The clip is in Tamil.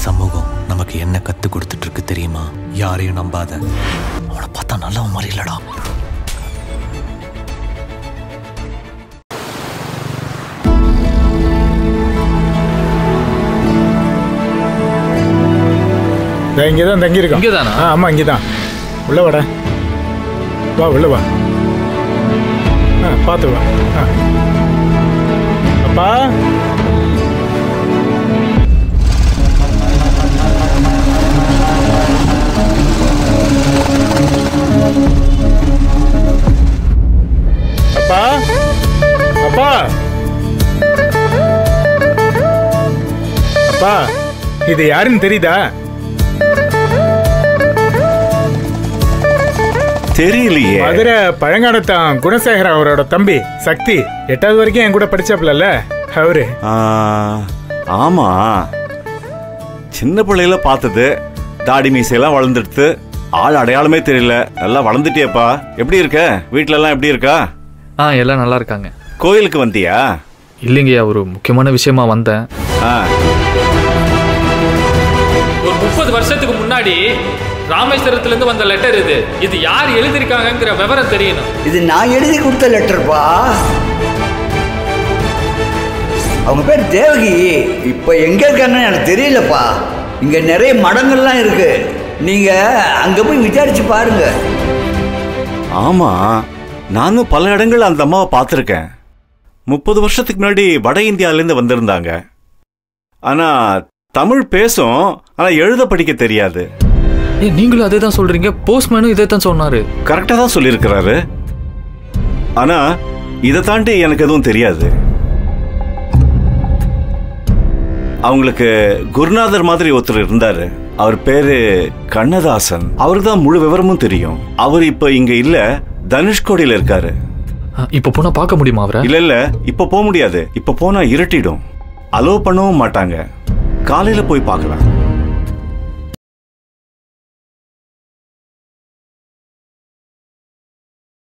சமூகம் நமக்கு என்ன கத்து கொடுத்துட்டு இருக்கு தெரியுமா? யாரையும் நம்பாத. அவனை பார்த்தா நல்லவன் மாதிரி இல்லடா. இங்கதான் தங்கி இருக்கோம். இங்கதானா? ஆமா இங்கதான். உள்ள வாடா. வா உள்ள வா. பார்த்து வா. அப்பா அப்பா அப்பா அப்பா இது யாருன்னு தெரியுதா? தெரியலையே. மதுரை பழங்கானத்தான் குணசேகர அவரோட தம்பி சக்தி. 8வது வரைக்கும் என் கூட படிச்சாப்ல அவரு. ஆமா, சின்ன பிள்ளையில பார்த்தது. தாடி மீசையெல்லாம் வளர்ந்துடுத்து. ஆள் அடையாளமே தெரியல. நல்லா வளர்ந்துட்டியப்பா. எப்படி இருக்க? வீட்டுல எல்லாம் எப்படி இருக்கா? எல்லாம் நல்லா இருக்காங்க. கோயிலுக்கு வந்தியா? இல்லைங்கய்யா, ஒரு முக்கியமான விஷயமா வந்தேன். ஒரு 30 வருஷத்துக்கு முன்னாடி ராமேஸ்வரத்துல இருந்து வந்த லெட்டர் இது. இது யார் எழுதிருக்காங்கங்கிற விவரம் தெரியணும். இது நான் எழுதி கொடுத்த லெட்டர்ப்பா. அவங்க பேர் தேவகி. இப்ப எங்க இருக்காங்கன்னு எனக்கு தெரியலப்பா. இங்க நிறைய மடங்கள்லாம் இருக்கு. நீங்க அங்க போய் விசாரிச்சு பாருங்க. ஆமா, நானும் பல இடங்கள் அந்த அம்மாவை பார்த்துருக்கேன். 30 வருஷத்துக்கு முன்னாடி வட இந்தியாவிலேருந்து வந்திருந்தாங்க. ஆனா தமிழ் பேசும், ஆனா எழுத படிக்க தெரியாது. நீங்களும் அதே தான் சொல்றீங்க. போஸ்ட்மேனும் இதே தான் சொன்னாரு. கரெக்டா தான் சொல்லியிருக்கிறாரு. ஆனா இதை தாண்டி எனக்கு எதுவும் தெரியாது. அவங்களுக்கு குருநாதர் மாதிரி ஒருத்தர் இருந்தாரு. அவர் பேரு கண்ணதாசன். அவருக்கு தான் முழு விவரமும் தெரியும். அவர் இப்ப இங்க இல்ல, தனுஷ்கோடியில இருக்காரு. இப்ப போனா பார்க்க முடியுமா அவரை? இல்ல இப்ப போக முடியாது. இப்ப போனா இருட்டிடும். அலோவ் பண்ணவும் மாட்டாங்க. காலையில போய் பார்க்கலாம்.